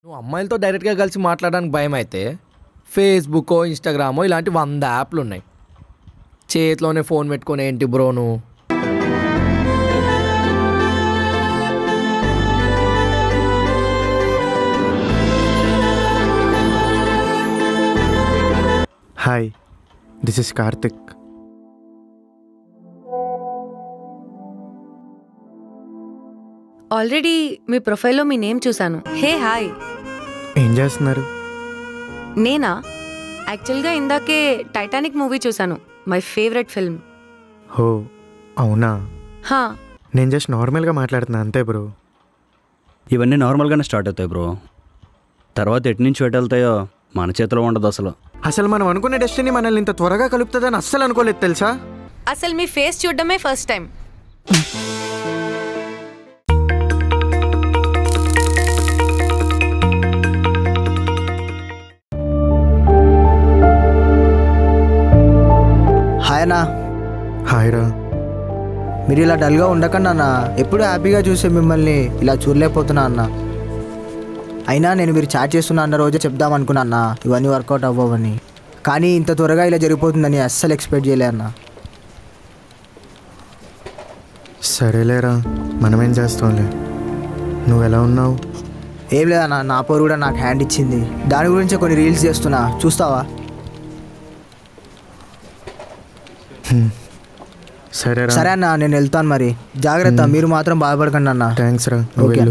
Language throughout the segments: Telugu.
నువ్వు అమ్మాయిలతో డైరెక్ట్గా కలిసి మాట్లాడడానికి భయం అయితే ఫేస్బుక్కో ఇన్స్టాగ్రామో ఇలాంటి 100 యాప్లు ఉన్నాయి. చేతిలోనే ఫోన్ పెట్టుకొని ఏంటి బ్రో నువ్వు? Hi, this is Karthik. Already మీ ప్రొఫైల్లో మీ నేమ్ చూశాను. Hey hi. ఏం చేస్తున్నారు? నేనా? యాక్చువల్గా ఇందాకే టైటానిక్ మూవీ చూశాను. My favourite film. హో అవునా? హా. నేను జస్ట్ నార్మల్గా మాట్లాడుతున్నా అంతే బ్రో. ఇవన్నీ నార్మల్గానే స్టార్ట్ అవుతాయి బ్రో. తర్వాత ఎటు నుంచి ఎటు వెళ్తాయో మన చేతిలో ఉండదు. అసలు మనం అనుకునే డెస్టినీ మనల్ని ఇంత త్వరగా కలుపుతుందని అస్సలు అనుకోలేదు తెలుసా? అసలు మీ ఫేస్ చూడడమే ఫస్ట్ టైం. హాయ్ అన్నా. హాయ్ రా. మీరు ఇలా డల్గా ఉండకండి అన్న. ఎప్పుడు హ్యాపీగా చూసే మిమ్మల్ని ఇలా చూడలేకపోతున్నా అన్న. అయినా నేను మీరు చాట్ చేస్తున్నా అన్న రోజే చెప్దాం అనుకున్నా అన్న, ఇవన్నీ వర్కౌట్ అవ్వవని. కానీ ఇంత త్వరగా ఇలా జరిగిపోతుందని అస్సలు ఎక్స్పెక్ట్ చేయలే అన్న. సరేలేరా, మనమేం చేస్తాంలే. నువ్వు ఎలా ఉన్నావు? ఏం లేదన్న, నా పోరు కూడా నాకు హ్యాండ్ ఇచ్చింది. దాని గురించే కొన్ని రీల్స్ చేస్తున్నా, చూస్తావా? సరే అన్న, నేను వెళ్తాను మరి. జాగ్రత్త, మీరు మాత్రం బాధపడకండి అన్న. థ్యాంక్స్ రా. ఓకే.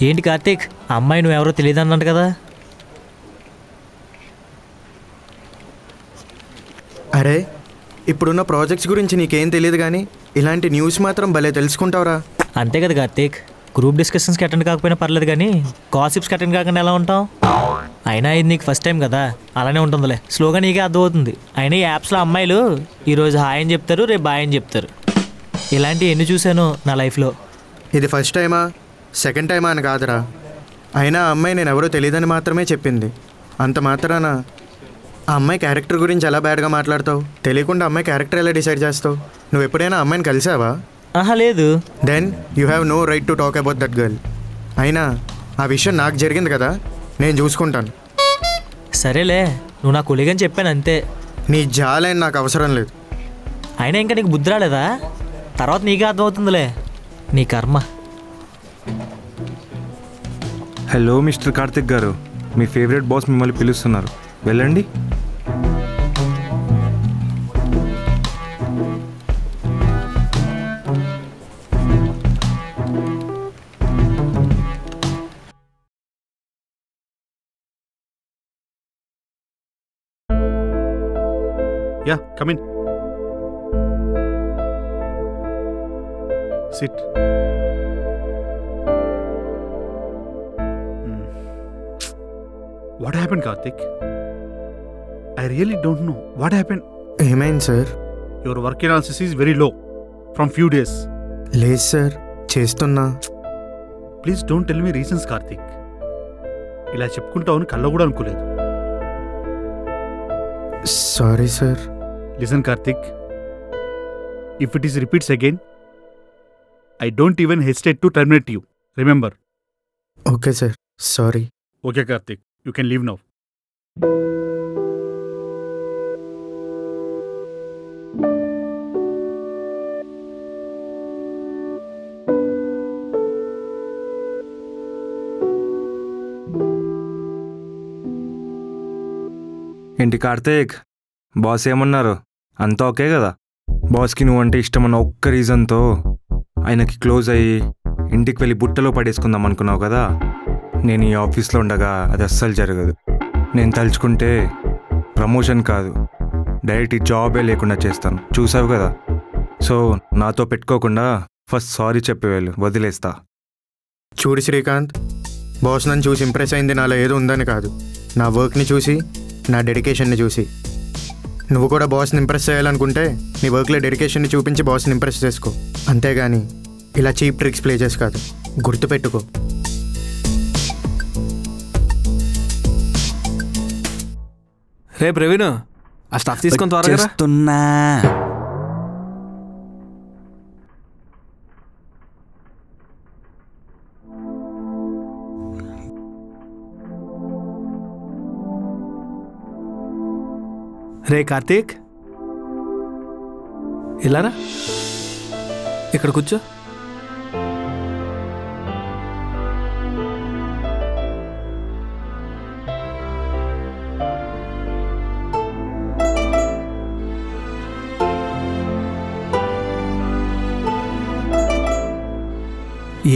ఏంటి కార్తీక్, అమ్మాయి నువ్వెవరో తెలియదు అన్నట్టు కదా? అరే, ఇప్పుడున్న ప్రాజెక్ట్స్ గురించి నీకేం తెలియదు కానీ ఇలాంటి న్యూస్ మాత్రం భలే తెలుసుకుంటావురా. అంతే కదా కార్తీక్, గ్రూప్ డిస్కషన్స్కి అటెండ్ కాకపోయినా పర్లేదు కానీ గాసిప్స్కి అటెండ్ కాకుండా ఎలా ఉంటావు? అయినా ఇది నీకు ఫస్ట్ టైం కదా, అలానే ఉంటుందిలే. స్లోగా నీకే అర్థమవుతుంది. అయినా ఈ యాప్స్లో అమ్మాయిలు ఈరోజు హాయ్ అని చెప్తారు, రేపు బాయ్ అని చెప్తారు. ఇలాంటివి ఎన్ని చూశాను నా లైఫ్లో. ఇది ఫస్ట్ టైమా సెకండ్ టైమా అని కాదురా. అయినా ఆ అమ్మాయి నేను ఎవరో తెలియదని మాత్రమే చెప్పింది. అంత మాత్రాన ఆ అమ్మాయి క్యారెక్టర్ గురించి ఎలా బ్యాడ్గా మాట్లాడతావు? తెలియకుండా అమ్మాయి క్యారెక్టర్ ఎలా డిసైడ్ చేస్తావు? నువ్వు ఎప్పుడైనా అమ్మాయిని కలిసావా? ఆహా లేదు. Then you have no right to talk about that girl. అయినా ఆ విషయం నాకు జరిగింది కదా, నేను చూసుకుంటాను. సరేలే, నువ్వు నా కొలిగని చెప్పాను అంతే. నీ జాలైన నాకు అవసరం లేదు. అయినా ఇంకా నీకు బుద్ధి రాలేదా? తర్వాత నీకే అర్థమవుతుందిలే, నీ కర్మ. హలో మిస్టర్ కార్తిక్ గారు, మీ ఫేవరెట్ బాస్ మిమ్మల్ని పిలుస్తున్నారు, వెళ్ళండి. Yeah, come in. Sit. What happened, Karthik? I really don't know. What happened? ఏమైంది sir? Your work analysis is very low from few days. లేదు సార్, చేస్తున్నా. Please don't tell me reasons, Karthik. ఇలా చెప్పుకుంటావని కళ్ళ కూడా అనుకోలేదు. Sorry sir. Listen, Karthik. If it is repeats again, I don't even hesitate to terminate you. Remember. Okay sir, sorry. Okay, Karthik. You can leave now. ఏంటి కార్తీక్, బాస్ ఏమన్నారు? అంతా ఓకే కదా? బాస్కి నువ్వంటే ఇష్టమన్న ఒక్క రీజన్తో ఆయనకి క్లోజ్ అయ్యి ఇంటికి వెళ్ళి బుట్టలో పడేసుకుందాం అనుకున్నావు కదా. నేను ఈ ఆఫీస్లో ఉండగా అది అస్సలు జరగదు. నేను తలుచుకుంటే ప్రమోషన్ కాదు, డైరెక్ట్ ఈ జాబే లేకుండా చేస్తాను, చూసావు కదా. సో నాతో పెట్టుకోకుండా ఫస్ట్ సారీ చెప్పేవాళ్ళు వదిలేస్తా. చూడు శ్రీకాంత్, బాస్ నన్ను చూసి ఇంప్రెస్ అయింది నాలో ఏదో ఉందని కాదు, నా వర్క్ని చూసి, నా డెడికేషన్ని చూసి. నువ్వు కూడా బాస్ని ఇంప్రెస్ చేయాలనుకుంటే నీ వర్క్లో డెడికేషన్ని చూపించి బాస్ని ఇంప్రెస్ చేసుకో, అంతేగాని ఇలా చీప్ ట్రిక్స్ ప్లే చేసి కాదు. గుర్తుపెట్టుకో. రే ప్రవీణ్, ఆ స్టఫ్ తీసుకొని త్వరగా చేస్తున్నా. రే కార్తీక్, ఇలారా, ఇక్కడ కూర్చో.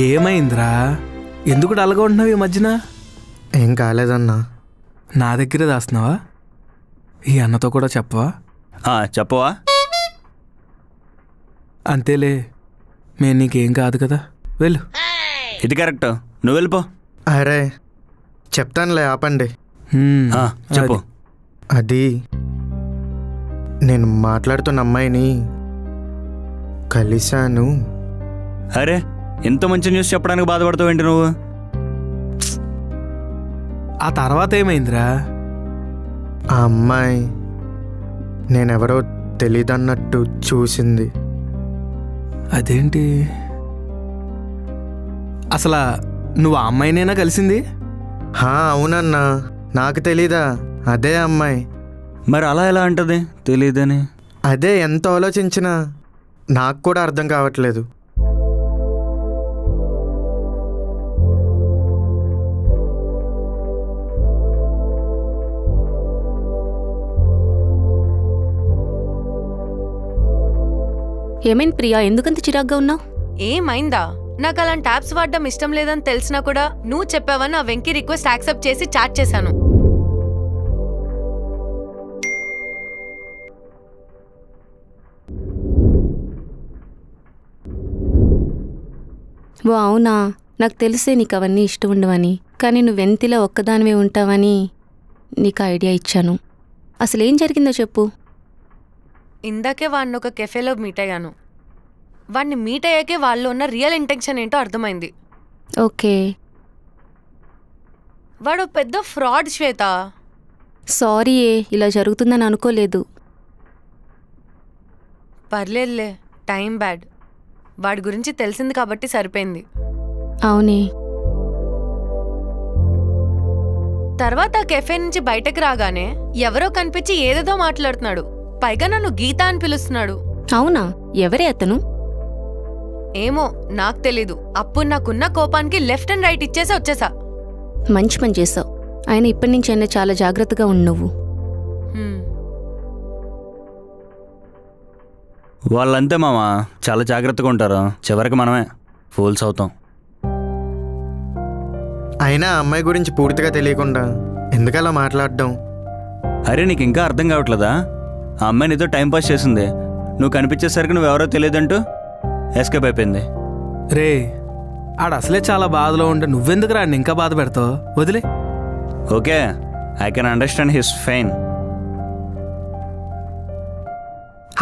ఏమైందిరా, ఎందుకు డల్గా ఉంటున్నావు ఈ మధ్యన? ఏం కాలేదన్నా. నా దగ్గరే దాస్తున్నావా? ఈ అన్నతో కూడా చెప్పవా? చెప్పవా? అంతేలే, మేము నీకేం కాదు కదా, వెళ్ళు. ఇది కరెక్ట్, నువ్వు వెళ్ళిపో. అరే చెప్తానులే, ఆపండి. చెప్పు. అది నేను మాట్లాడుతున్న అమ్మాయిని కలిశాను. అరే, ఎంత మంచి న్యూస్ చెప్పడానికి బాధపడతావు ఏంటి నువ్వు? ఆ తర్వాత ఏమైందిరా? ఆ అమ్మాయి నేనెవరో తెలీదన్నట్టు చూసింది. అదేంటి, అసలు నువ్వు ఆ అమ్మాయినైనా కలిసింది? అవునన్నా, నాకు తెలీదా? అదే అమ్మాయి. మరి అలా ఎలా అంటది తెలీదని? అదే ఎంత ఆలోచించినా నాకు కూడా అర్థం కావట్లేదు. ఏమైంది ప్రియా, ఎందుకంత చిరాగ్గా ఉన్నావు? ఏమైందా? నాకు అలాంటి ట్యాబ్స్ వాడడం ఇష్టం లేదని తెలిసినా కూడా నువ్వు చెప్పావని ఆ వెంకీ రిక్వెస్ట్ యాక్సెప్ట్ చేసి చాట్ చేశాను. ఓ అవునా, నాకు తెలిసే నీకు అవన్నీ ఇష్టం ఉండవని, కానీ నువ్వు వెంతిలో ఒక్కదానివే ఉంటావని నీకు ఐడియా ఇచ్చాను. అసలేం జరిగిందో చెప్పు. ఇందాకే వాడిని ఒక కెఫేలో మీట్ అయ్యాను. వాడిని మీట్ అయ్యాకే వాళ్ళు ఉన్న రియల్ ఇంటెన్షన్ ఏంటో అర్థమైంది. ఓకే. వాడు పెద్ద ఫ్రాడ్ శ్వేత. సారీ, ఇలా జరుగుతుందని అనుకోలేదు. పర్లేదులే, టైం బ్యాడ్. వాడి గురించి తెలిసింది కాబట్టి సరిపోయింది. అవునే. తర్వాత కెఫే నుంచి బయటకు రాగానే ఎవరో కనిపించి ఏదేదో మాట్లాడుతున్నాడు. పైగా నన్ను గీత అని పిలుస్తున్నాడు. అవునా, ఎవరే అతను? ఏమో నాకు తెలీదు. అప్పుడు నాకున్న కోపానికి లెఫ్ట్ అండ్ రైట్ ఇచ్చేసి వచ్చేసా. మంచి పని చేసావు. ఆయన ఇప్పటి నుంచి అయినా చాలా జాగ్రత్తగా ఉండు నువ్వు. వాళ్ళంతే మామ, చాలా జాగ్రత్తగా ఉంటారు. చివరికి మనమే ఫూల్స్ అవుతాం. అయినా అమ్మాయి గురించి పూర్తిగా తెలియకుండా ఎందుకలా మాట్లాడడం? అరే, నీకు ఇంకా అర్థం కావట్లేదా? ఆ అమ్మాయి నీతో టైంపాస్ చేసింది. నువ్వు కనిపించేసరికి నువ్వెవరో తెలియదంటూ ఎస్కేప్ అయిపోయింది. రే, ఆడ అసలే చాలా బాధలో ఉంటే నువ్వెందుకు రా ఇంకా బాధ పెడతావు? వదిలే. Okay, I can understand his fine.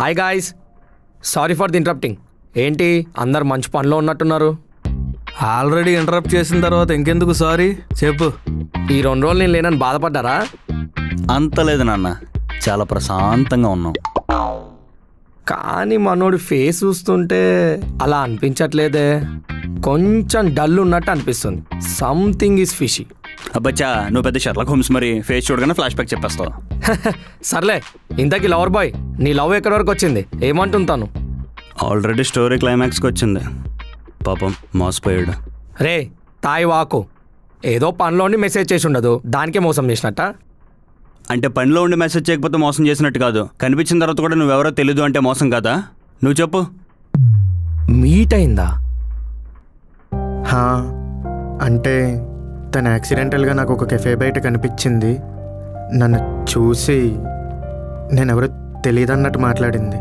Hi guys, sorry for the interrupting. ఏంటి అందరు మంచి పనిలో ఉన్నట్టున్నారు? ఆల్రెడీ ఇంటరప్ట్ చేసిన తర్వాత ఇంకెందుకు సారీ చెప్పు. ఈ 2 రోజులు నేను లేనని బాధపడ్డారా? అంత లేదు నాన్న, చాలా ప్రశాంతంగా ఉన్నాం. కానీ మనోడి ఫేస్ చూస్తుంటే అలా అనిపించట్లేదే. కొంచెం డల్ ఉన్నట్టు అనిపిస్తుంది. Something is fishy. అబ్బచ్చా, నువ్వు పెద్ద షర్లాక్ హోమ్స్, మరి ఫేస్ చూడగానే ఫ్లాష్ బ్యాక్ చెప్పేస్తావు. సర్లే, ఇంతకీ లవర్ బాయ్, నీ లవ్ ఎక్కడి వరకు వచ్చింది? ఏమంటుంటాను? ఆల్రెడీ స్టోరీ క్లైమాక్స్కి వచ్చింది. పాపం మోసపోయాడు. రే తాయి వాకు, ఏదో పనిలోని మెసేజ్ చేసి ఉండదు, దానికే మోసం చేసినట్ట? అంటే పనిలో ఉండి మెసేజ్ చేయకపోతే మోసం చేసినట్టు కాదు. కనిపించిన తర్వాత కూడా నువ్వెవరో తెలీదు అంటే మోసం కాదా? నువ్వు చెప్పు. మీట్ అయిందా? అంటే తను యాక్సిడెంటల్గా నాకు ఒక కెఫే బయట కనిపించింది. నన్ను చూసి నేనెవరో తెలియదన్నట్టు మాట్లాడింది.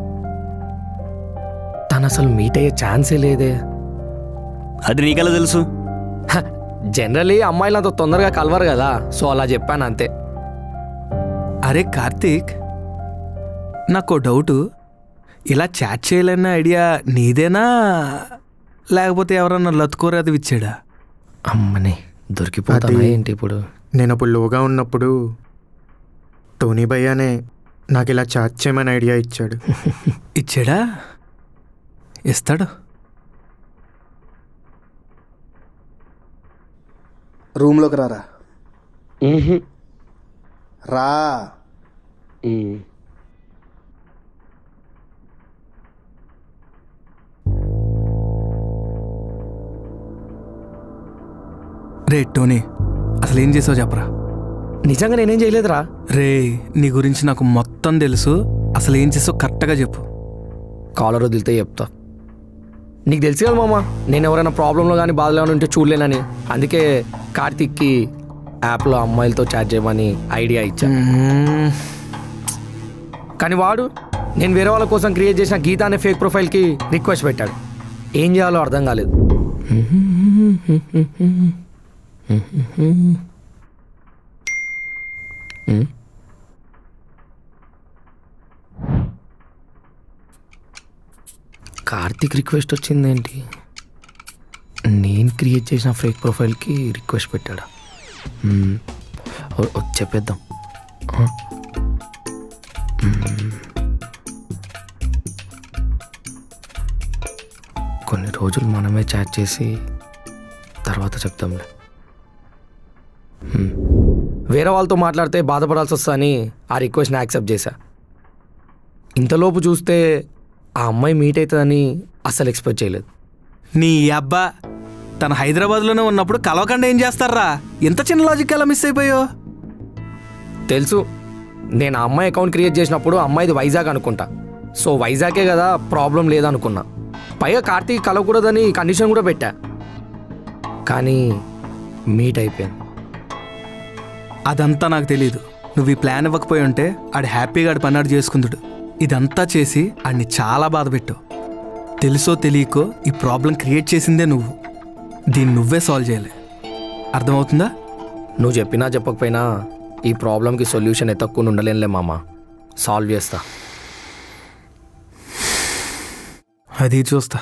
తను అసలు మీట్ అయ్యే ఛాన్సే లేదే. అది నీకెలా తెలుసు? జనరలీ అమ్మాయిలు అంత తొందరగా కలవరు కదా, సో అలా చెప్పాను అంతే. అరే కార్తీక్, నాకు డౌటు, ఇలా చాట్ చేయాలన్న ఐడియా నీదేనా లేకపోతే ఎవరన్నా లతుకోరాది ఇచ్చాడా? అమ్మని దొరికిపోతానా ఏంటి ఇప్పుడు? నేను అప్పుడు లోగా ఉన్నప్పుడు టోనీ భయ్యానే నాకు ఇలా చాట్ చేయమని ఐడియా ఇచ్చాడు. ఇచ్చాడా? ఇస్తాడు. రూమ్లోకి రారా. రా. రే టోనీ, అసలు ఏం చేసావు చెప్పరా? నిజంగా నేనేం చేయలేదురా. రే, నీ గురించి నాకు మొత్తం తెలుసు, అసలు ఏం చేసావు కరెక్ట్గా చెప్పు. కాలర్ వదిలితే చెప్తా. నీకు తెలుసు కదా మామ, నేను ఎవరైనా ప్రాబ్లంలో కానీ బాధలో ఉంటే చూడలేనని, అందుకే కార్తీక్కి యాప్లో అమ్మాయిలతో చాట్ చేయమని ఐడియా ఇచ్చా. కానీ వాడు నేను వేరే వాళ్ళ కోసం క్రియేట్ చేసిన గీత అనే ఫేక్ ప్రొఫైల్కి రిక్వెస్ట్ పెట్టాడు. ఏం చేయాలో అర్థం కాలేదు. కార్తీక్ రిక్వెస్ట్ వచ్చిందేంటి? నేను క్రియేట్ చేసిన ఫేక్ ప్రొఫైల్కి రిక్వెస్ట్ పెట్టాడా? చెప్పేద్దాం. కొన్ని రోజులు మనమే చాట్ చేసి తర్వాత చెప్తాంలే. వేరే వాళ్ళతో మాట్లాడితే బాధపడాల్సి వస్తుందని ఆ రిక్వెస్ట్ని యాక్సెప్ట్ చేశా. ఇంతలోపు చూస్తే ఆ అమ్మాయి మీట్ అవుతుందని అస్సలు ఎక్స్పెక్ట్ చేయలేదు. నీ అబ్బా, తను హైదరాబాద్లోనే ఉన్నప్పుడు కలవకుండా ఏం చేస్తారా? ఎంత చిన్న లాజిక్ ఎలా మిస్ అయిపోయావు? తెలుసు, నేను ఆ అమ్మాయి అకౌంట్ క్రియేట్ చేసినప్పుడు అమ్మాయిది వైజాగ్ అనుకుంటా. సో వైజాగే కదా, ప్రాబ్లం లేదనుకున్నా. పైగా కార్తీక్ కలవకూడదని కండిషన్ కూడా పెట్టా, కానీ మీట్ అయిపోయింది. అదంతా నాకు తెలీదు. నువ్వు ఈ ప్లాన్ ఇవ్వకపోయి ఉంటే ఆడు హ్యాపీగా ఆడు పన్నాడు చేసుకుందుడు. ఇదంతా చేసి ఆడిని చాలా బాధ పెట్టావు. తెలుసో తెలియకో ఈ ప్రాబ్లం క్రియేట్ చేసిందే నువ్వు. దీన్ని నువ్వే సాల్వ్ చేయాలి. అర్థమవుతుందా? నువ్వు చెప్పినా చెప్పకపోయినా ఈ ప్రాబ్లంకి సొల్యూషన్ ఎత్తక్కుని ఉండలేనులే మామ. సాల్వ్ చేస్తా. అది చూస్తా.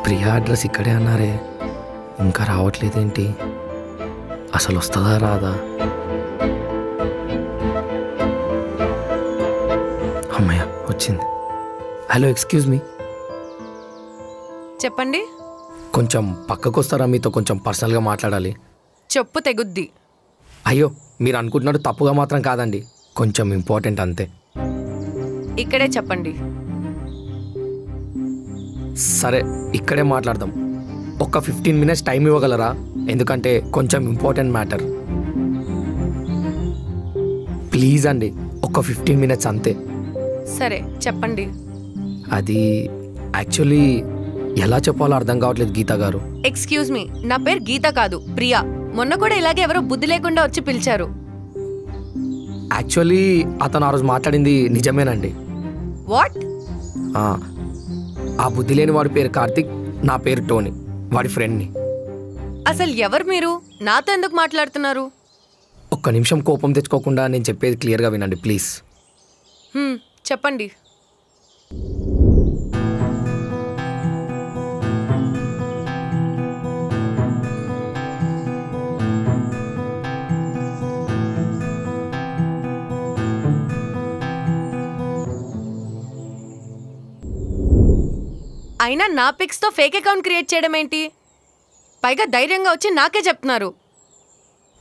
ప్రియా అడ్రస్ ఇక్కడే అన్నారే, ఇంకా రావట్లేదేంటి? అసలు వస్తుందా రాదా? అమ్మయ్య వచ్చింది. Hello, excuse me. చెప్పండి. కొంచెం పక్కకు వస్తారా? మీతో కొంచెం పర్సనల్గా మాట్లాడాలి. చెప్పు తెగుద్ది. అయ్యో, మీరు అనుకుంటున్నట్టు తప్పుగా మాత్రం కాదండి, కొంచెం ఇంపార్టెంట్ అంతే. ఇక్కడే చెప్పండి. సరే, ఇక్కడే మాట్లాడదాం. ఒక 15 minutes టైం ఇవ్వగలరా? ఎందుకంటే కొంచెం ఇంపార్టెంట్ మ్యాటర్. ప్లీజ్ అండి, ఒక 15 minutes అంతే. సరే చెప్పండి. అది యాక్చువల్లీ ఎలా చెప్పాలో అర్థం కావట్లేదు గీతా గారు. ఎక్స్క్యూజ్ మీ, నా పేరు గీత కాదు, ప్రియా. మొన్న కూడా ఇలాగే ఎవరో బుద్ధి లేకుండా వచ్చి పిలిచారు. యాక్చువల్లీ అతను ఆ రోజు మాట్లాడింది నిజమేనండి. వాట్? ఆ బుద్ధి లేని వాడి పేరు కార్తిక్, నా పేరు టోనీ, వాడి ఫ్రెండ్ని. అసలు ఎవరు మీరు? నాతో ఎందుకు మాట్లాడుతున్నారు? ఒక్క నిమిషం కోపం తెచ్చుకోకుండా నేను చెప్పేది క్లియర్గా వినండి ప్లీజ్. చెప్పండి. అయినా నా పిక్స్తో ఫేక్ అకౌంట్ క్రియేట్ చేయడం ఏంటి? పైగా ధైర్యంగా వచ్చి నాకే చెప్తున్నారు.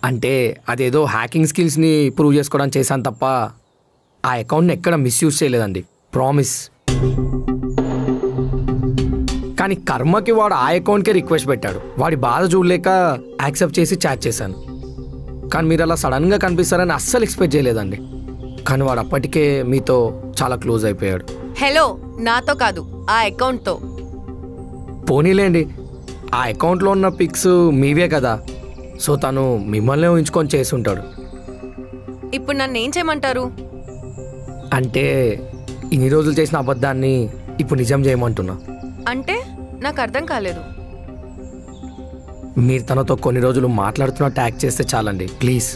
అంటే అదేదో హ్యాకింగ్ స్కిల్స్ని ప్రూవ్ చేసుకోవడానికి చేశాను తప్ప ఆ అకౌంట్ని ఎక్కడ మిస్యూజ్ చేయలేదండి, ప్రామిస్. కానీ కర్మకి వాడు ఆ అకౌంట్కే రిక్వెస్ట్ పెట్టాడు. వాడి బాధ చూడలేక యాక్సెప్ట్ చేసి చాట్ చేశాను. కానీ మీరు అలా సడన్గా కనిపిస్తారని అస్సలు ఎక్స్పెక్ట్ చేయలేదండి. కానీ వాడు అప్పటికే మీతో చాలా క్లోజ్ అయిపోయాడు. హలో, నాతో కాదు, ఆ అకౌంట్తో. పోనీలేండి, ఆ అకౌంట్లో ఉన్న పిక్స్ మీవే కదా, సో తను మిమ్మల్ని ఊహించుకొని చేసి ఉంటాడు. ఇప్పుడు నన్ను ఏం చేయమంటారు? అంటే ఇన్ని రోజులు చేసిన అబద్ధాన్ని ఇప్పుడు నిజం చేయమంటున్నా. అంటే నాకు అర్థం కాలేదు. మీరు తనతో కొన్ని రోజులు మాట్లాడుతున్నట్టు యాక్ట్ చేస్తే చాలండి, ప్లీజ్.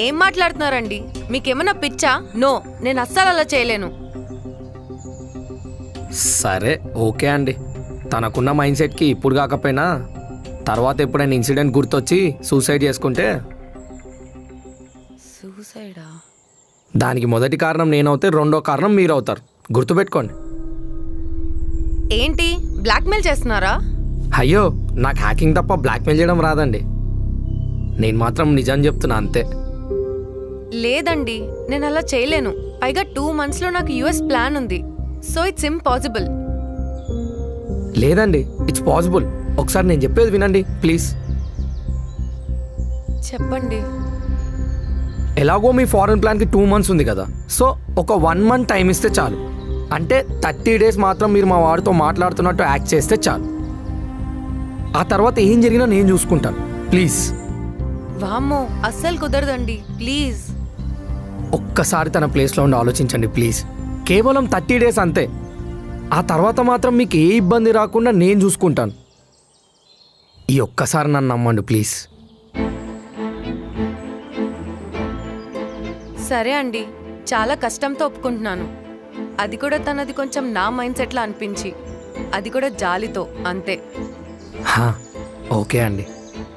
ఏం మాట్లాడుతున్నారండి? మీకేమన్నా పిచ్చా? నో, నేను అస్సలు అలా చేయలేను. సరే ఓకే అండి, తనకున్న మైండ్ సెట్కి ఇప్పుడు కాకపోయినా తర్వాత ఎప్పుడైనా ఇన్సిడెంట్ గుర్తొచ్చి సూసైడ్ చేసుకుంటే సూసైడా? దానికి మొదటి కారణం నేనవుతే రెండో కారణం మీరు అవుతారు, గుర్తుపెట్టుకోండి. ఏంటి బ్లాక్మెయిల్ చేస్తున్నారా? అయ్యో, నాకు హ్యాకింగ్ తప్ప బ్లాక్మెయిల్ చేయడం రాదండి. నేను మాత్రం నిజం చెప్తున్నా అంతే. లేదండి, నేను అలా చేయలేను. పైగా 2 monthsలో నాకు యుఎస్ ప్లాన్ ఉంది. So it's impossible. లేదండి, ఇట్స్ పాసిబుల్. ఒకసారి నేను చెప్పేది వినండి ప్లీజ్. చెప్పండి. ఎలాగో మీ ఫారెన్ ప్లాన్కి 2 months ఉంది కదా, సో ఒక 1 month టైం ఇస్తే చాలు. అంటే 30 days మాత్రం మీరు మా వాడితో మాట్లాడుతున్నట్టు యాక్ట్ చేస్తే చాలు. ఆ తర్వాత ఏం జరిగినా నేను చూసుకుంటాను, ప్లీజ్. వామ్మో, అస్సలు కుదరదండి, ప్లీజ్. ఒక్కసారి తన ప్లేస్లో ఉండి ఆలోచించండి ప్లీజ్. కేవలం 30 days అంతే. ఆ తర్వాత మాత్రం మీకు ఏ ఇబ్బంది రాకుండా నేను చూసుకుంటాను. ఈ ఒక్కసారి నన్ను నమ్మండి ప్లీజ్. సరే అండి, చాలా కష్టంతో ఒప్పుకుంటున్నాను. అది కూడా తనది కొంచెం నా మైండ్ సెట్లో అనిపించి, అది కూడా జాలితో, అంతే. ఓకే అండి.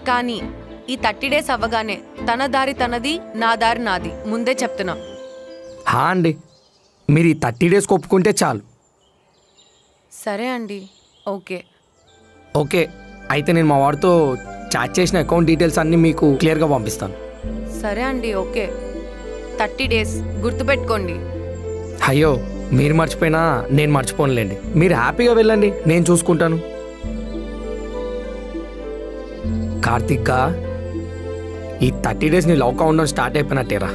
కానీ ఈ 30 days అవ్వగానే తన దారి తనది, నా దారి నాది, ముందే చెప్తున్నా. అండి, మీరు ఈ 30 days ఒప్పుకుంటే చాలు. సరే అండి, ఓకే. ఓకే, అయితే నేను మా వాడితో చాట్ చేసిన అకౌంట్ డీటెయిల్స్ అన్నీ మీకు క్లియర్గా పంపిస్తాను. సరే అండి, ఓకే. 30 days గుర్తుపెట్టుకోండి. అయ్యో, మీరు మర్చిపోయినా నేను మర్చిపోనులేండి. మీరు హ్యాపీగా వెళ్ళండి, నేను చూసుకుంటాను. కార్తిక్, ఈ 30 days నీ లవ్ కౌంట్ డౌన్ స్టార్ట్ అయిపోయినట్టేరా.